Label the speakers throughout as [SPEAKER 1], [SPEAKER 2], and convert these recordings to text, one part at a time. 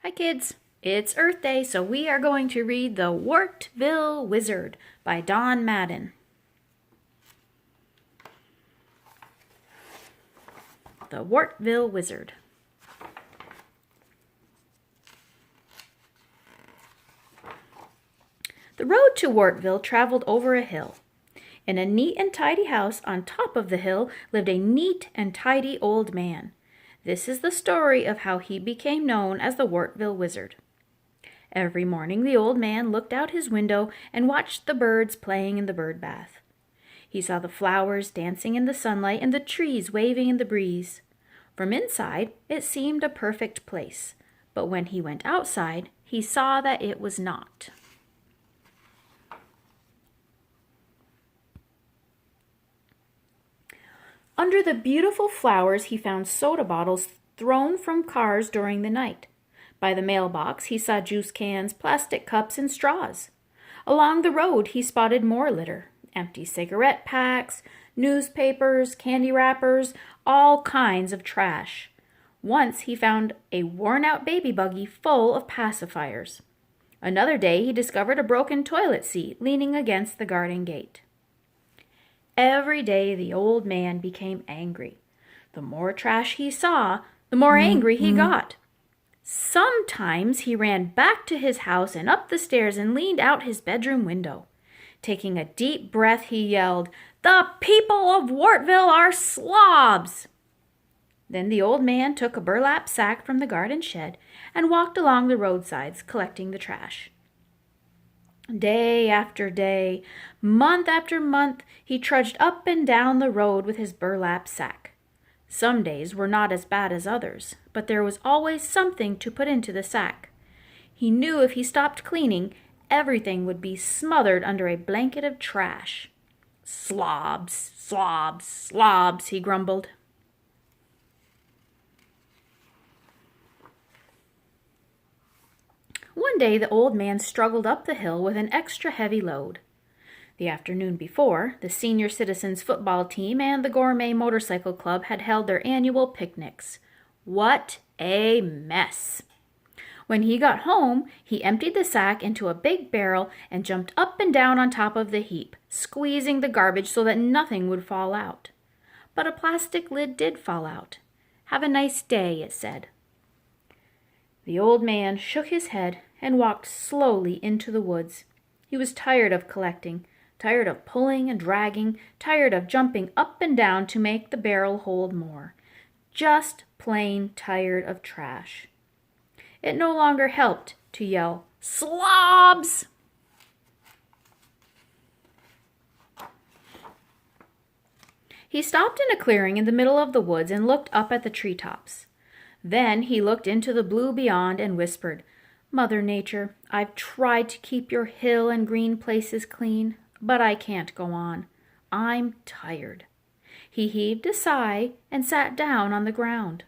[SPEAKER 1] Hi kids, it's Earth Day, so we are going to read The Wartville Wizard by Don Madden. The Wartville Wizard. The road to Wartville traveled over a hill. In a neat and tidy house on top of the hill lived a neat and tidy old man. This is the story of how he became known as the Wartville Wizard. Every morning the old man looked out his window and watched the birds playing in the bird bath. He saw the flowers dancing in the sunlight and the trees waving in the breeze. From inside, it seemed a perfect place, but when he went outside, he saw that it was not. Under the beautiful flowers, he found soda bottles thrown from cars during the night. By the mailbox, he saw juice cans, plastic cups, and straws. Along the road, he spotted more litter, empty cigarette packs, newspapers, candy wrappers, all kinds of trash. Once he found a worn-out baby buggy full of pacifiers. Another day, he discovered a broken toilet seat leaning against the garden gate. Every day the old man became angry. The more trash he saw, the more angry he got. Sometimes he ran back to his house and up the stairs and leaned out his bedroom window. Taking a deep breath, he yelled, "The people of Wartville are slobs!" Then the old man took a burlap sack from the garden shed and walked along the roadsides collecting the trash. Day after day, month after month, he trudged up and down the road with his burlap sack. Some days were not as bad as others, but there was always something to put into the sack. He knew if he stopped cleaning, everything would be smothered under a blanket of trash. "Slobs, slobs, slobs," he grumbled. One day the old man struggled up the hill with an extra heavy load. The afternoon before, the senior citizens football team and the gourmet motorcycle club had held their annual picnics. What a mess! When he got home, he emptied the sack into a big barrel and jumped up and down on top of the heap, squeezing the garbage so that nothing would fall out. But a plastic lid did fall out. "Have a nice day," it said. The old man shook his head and walked slowly into the woods. He was tired of collecting, tired of pulling and dragging, tired of jumping up and down to make the barrel hold more. Just plain tired of trash. It no longer helped to yell, "Slobs!" He stopped in a clearing in the middle of the woods and looked up at the treetops. Then he looked into the blue beyond and whispered, "Mother Nature, I've tried to keep your hill and green places clean, but I can't go on. I'm tired." He heaved a sigh and sat down on the ground.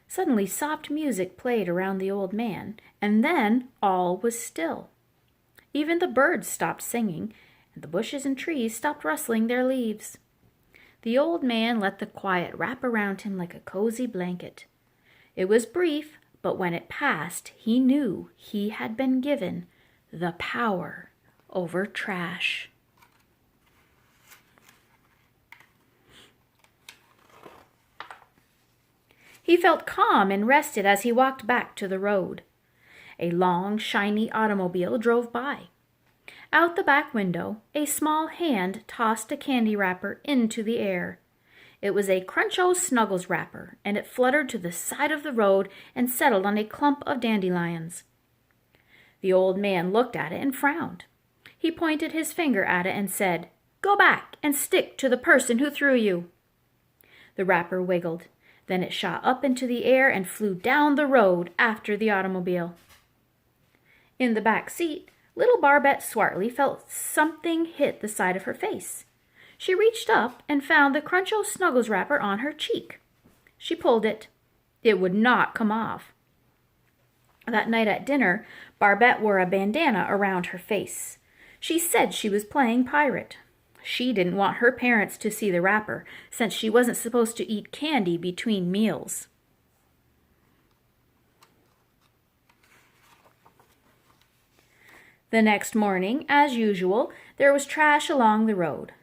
[SPEAKER 1] Suddenly soft music played around the old man, and then all was still. Even the birds stopped singing, and the bushes and trees stopped rustling their leaves. The old man let the quiet wrap around him like a cozy blanket. It was brief, but when it passed, he knew he had been given the power over trash. He felt calm and rested as he walked back to the road. A long, shiny automobile drove by. Out the back window, a small hand tossed a candy wrapper into the air. It was a Cruncho Snuggles wrapper, and it fluttered to the side of the road and settled on a clump of dandelions. The old man looked at it and frowned. He pointed his finger at it and said, "Go back and stick to the person who threw you." The wrapper wiggled. Then it shot up into the air and flew down the road after the automobile. In the back seat, little Barbette Swartley felt something hit the side of her face. She reached up and found the Cruncho Snuggles wrapper on her cheek. She pulled it. It would not come off. That night at dinner, Barbette wore a bandana around her face. She said she was playing pirate. She didn't want her parents to see the wrapper, since she wasn't supposed to eat candy between meals. The next morning, as usual, there was trash along the road.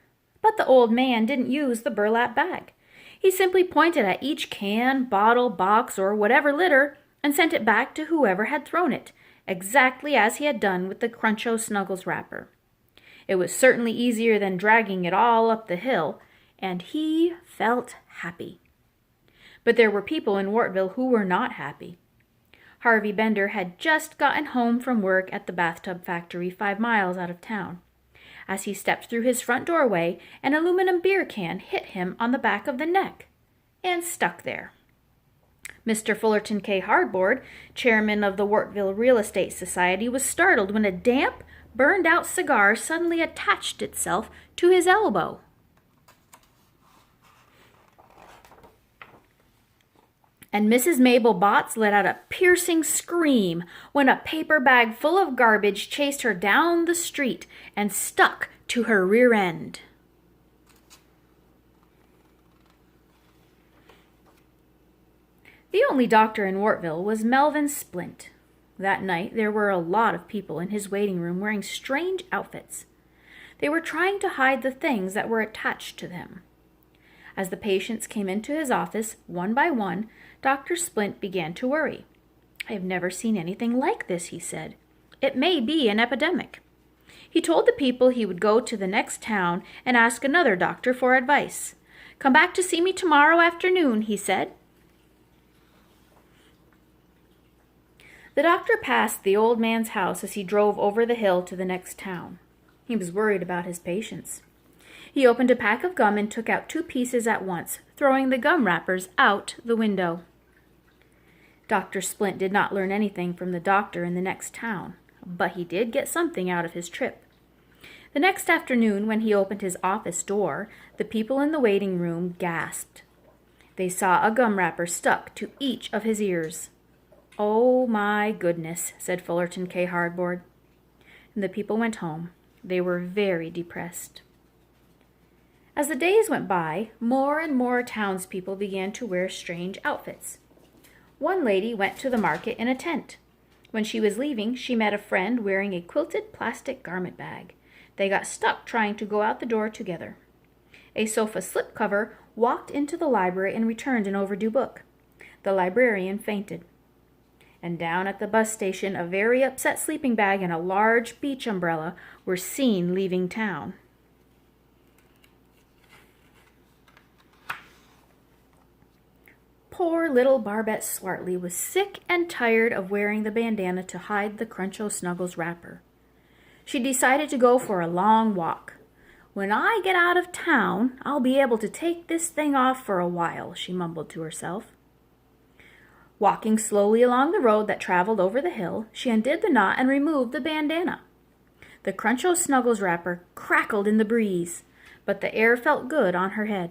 [SPEAKER 1] But the old man didn't use the burlap bag. He simply pointed at each can, bottle, box, or whatever litter and sent it back to whoever had thrown it, exactly as he had done with the Cruncho Snuggles wrapper. It was certainly easier than dragging it all up the hill, and he felt happy. But there were people in Wartville who were not happy. Harvey Bender had just gotten home from work at the bathtub factory 5 miles out of town. As he stepped through his front doorway, an aluminum beer can hit him on the back of the neck and stuck there. Mr. Fullerton K. Hardboard, chairman of the Wartville Real Estate Society, was startled when a damp, burned-out cigar suddenly attached itself to his elbow. And Mrs. Mabel Botts let out a piercing scream when a paper bag full of garbage chased her down the street and stuck to her rear end. The only doctor in Wartville was Melvin Splint. That night there were a lot of people in his waiting room wearing strange outfits. They were trying to hide the things that were attached to them. As the patients came into his office, one by one, Dr. Splint began to worry. "I have never seen anything like this," he said. "It may be an epidemic." He told the people he would go to the next town and ask another doctor for advice. "Come back to see me tomorrow afternoon," he said. The doctor passed the old man's house as he drove over the hill to the next town. He was worried about his patients. He opened a pack of gum and took out 2 pieces at once, throwing the gum wrappers out the window. Dr. Splint did not learn anything from the doctor in the next town, but he did get something out of his trip. The next afternoon, when he opened his office door, the people in the waiting room gasped. They saw a gum wrapper stuck to each of his ears. "Oh, my goodness," said Fullerton K. Hardboard. And the people went home. They were very depressed. As the days went by, more and more townspeople began to wear strange outfits. One lady went to the market in a tent. When she was leaving, she met a friend wearing a quilted plastic garment bag. They got stuck trying to go out the door together. A sofa slipcover walked into the library and returned an overdue book. The librarian fainted. And down at the bus station, a very upset sleeping bag and a large beach umbrella were seen leaving town. Poor little Barbette Swartley was sick and tired of wearing the bandana to hide the Cruncho Snuggles wrapper. She decided to go for a long walk. "When I get out of town, I'll be able to take this thing off for a while," she mumbled to herself. Walking slowly along the road that traveled over the hill, she undid the knot and removed the bandana. The Cruncho Snuggles wrapper crackled in the breeze, but the air felt good on her head.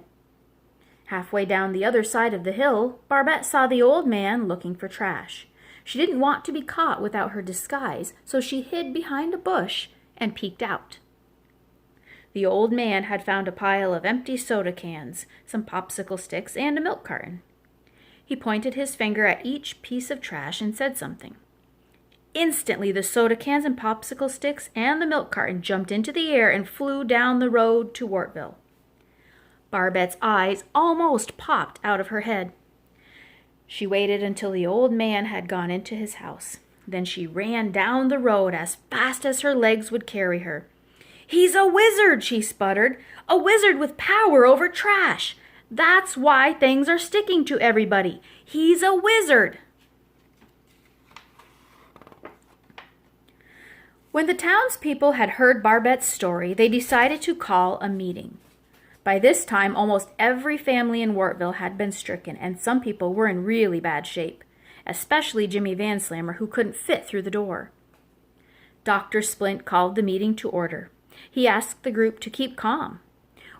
[SPEAKER 1] Halfway down the other side of the hill, Barbette saw the old man looking for trash. She didn't want to be caught without her disguise, so she hid behind a bush and peeked out. The old man had found a pile of empty soda cans, some popsicle sticks, and a milk carton. He pointed his finger at each piece of trash and said something. Instantly, the soda cans and popsicle sticks and the milk carton jumped into the air and flew down the road to Wartville. Barbette's eyes almost popped out of her head. She waited until the old man had gone into his house. Then she ran down the road as fast as her legs would carry her. "He's a wizard," she sputtered. "A wizard with power over trash. That's why things are sticking to everybody. He's a wizard." When the townspeople had heard Barbette's story, they decided to call a meeting. By this time, almost every family in Wartville had been stricken, and some people were in really bad shape, especially Jimmy Van Slammer, who couldn't fit through the door. Dr. Splint called the meeting to order. He asked the group to keep calm.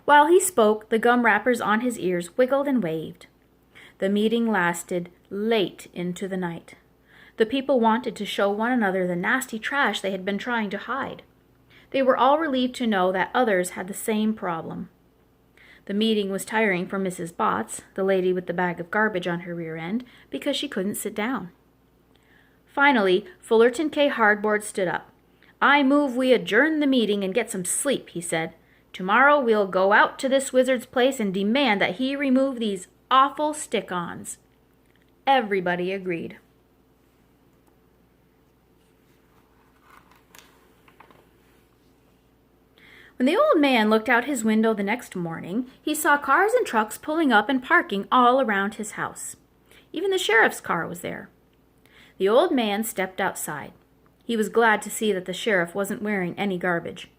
[SPEAKER 1] While he spoke, the gum wrappers on his ears wiggled and waved. The meeting lasted late into the night. The people wanted to show one another the nasty trash they had been trying to hide. They were all relieved to know that others had the same problem. The meeting was tiring for Mrs. Botts, the lady with the bag of garbage on her rear end, because she couldn't sit down. Finally, Fullerton K. Hardboard stood up. "I move we adjourn the meeting and get some sleep," he said. "Tomorrow we'll go out to this wizard's place and demand that he remove these awful stick-ons." Everybody agreed. When the old man looked out his window the next morning, he saw cars and trucks pulling up and parking all around his house. Even the sheriff's car was there. The old man stepped outside. He was glad to see that the sheriff wasn't wearing any garbage.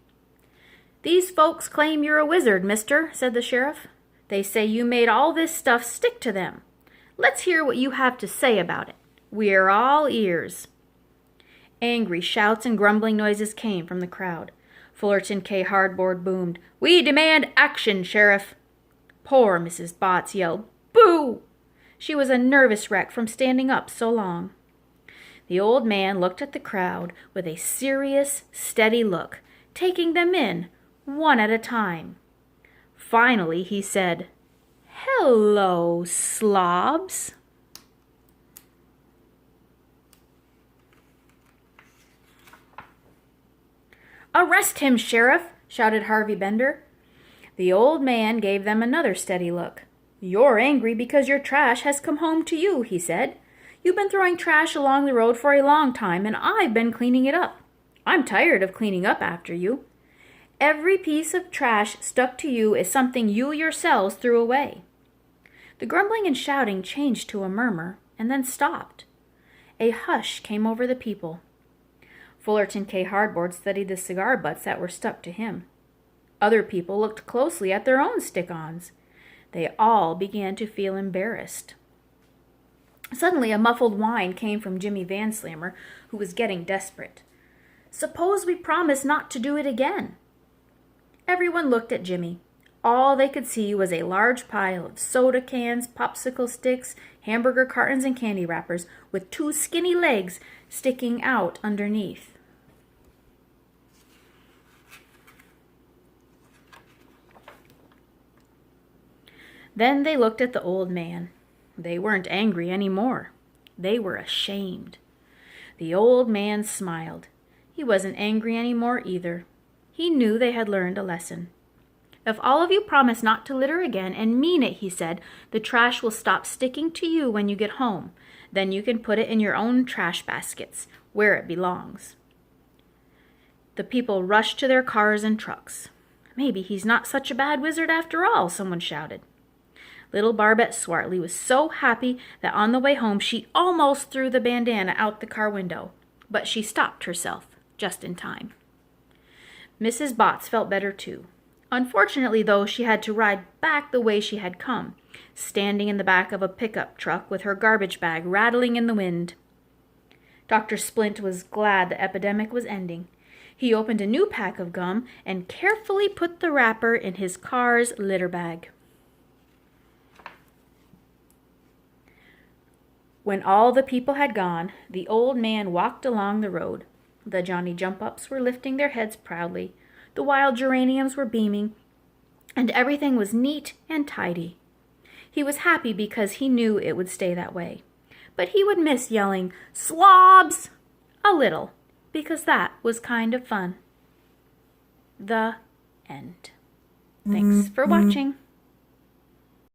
[SPEAKER 1] "These folks claim you're a wizard, mister," said the sheriff. "They say you made all this stuff stick to them. Let's hear what you have to say about it. We're all ears." Angry shouts and grumbling noises came from the crowd. Fullerton K. Hardboard boomed, "We demand action, Sheriff." Poor Mrs. Botts yelled, "Boo!" She was a nervous wreck from standing up so long. The old man looked at the crowd with a serious, steady look, taking them in, one at a time. Finally, he said, "Hello, slobs." "Arrest him, Sheriff!" shouted Harvey Bender. The old man gave them another steady look. "You're angry because your trash has come home to you," he said. "You've been throwing trash along the road for a long time, and I've been cleaning it up. I'm tired of cleaning up after you. Every piece of trash stuck to you is something you yourselves threw away." The grumbling and shouting changed to a murmur, and then stopped. A hush came over the people. Fullerton K. Hardboard studied the cigar butts that were stuck to him. Other people looked closely at their own stick-ons. They all began to feel embarrassed. Suddenly a muffled whine came from Jimmy Van Slammer, who was getting desperate. "Suppose we promise not to do it again." Everyone looked at Jimmy. All they could see was a large pile of soda cans, popsicle sticks, hamburger cartons, and candy wrappers, with two skinny legs sticking out underneath. Then they looked at the old man. They weren't angry anymore. They were ashamed. The old man smiled. He wasn't angry anymore either. He knew they had learned a lesson. "If all of you promise not to litter again and mean it," he said, "the trash will stop sticking to you when you get home. Then you can put it in your own trash baskets, where it belongs." The people rushed to their cars and trucks. "Maybe he's not such a bad wizard after all," someone shouted. Little Barbette Swartley was so happy that on the way home she almost threw the bandana out the car window, but she stopped herself just in time. Mrs. Botts felt better too. Unfortunately, though, she had to ride back the way she had come, standing in the back of a pickup truck with her garbage bag rattling in the wind. Dr. Splint was glad the epidemic was ending. He opened a new pack of gum and carefully put the wrapper in his car's litter bag. When all the people had gone, the old man walked along the road. The Johnny-jump-ups were lifting their heads proudly, the wild geraniums were beaming, and everything was neat and tidy. He was happy because he knew it would stay that way. But he would miss yelling, "Slobs!" a little, because that was kind of fun. The end. Thanks for watching.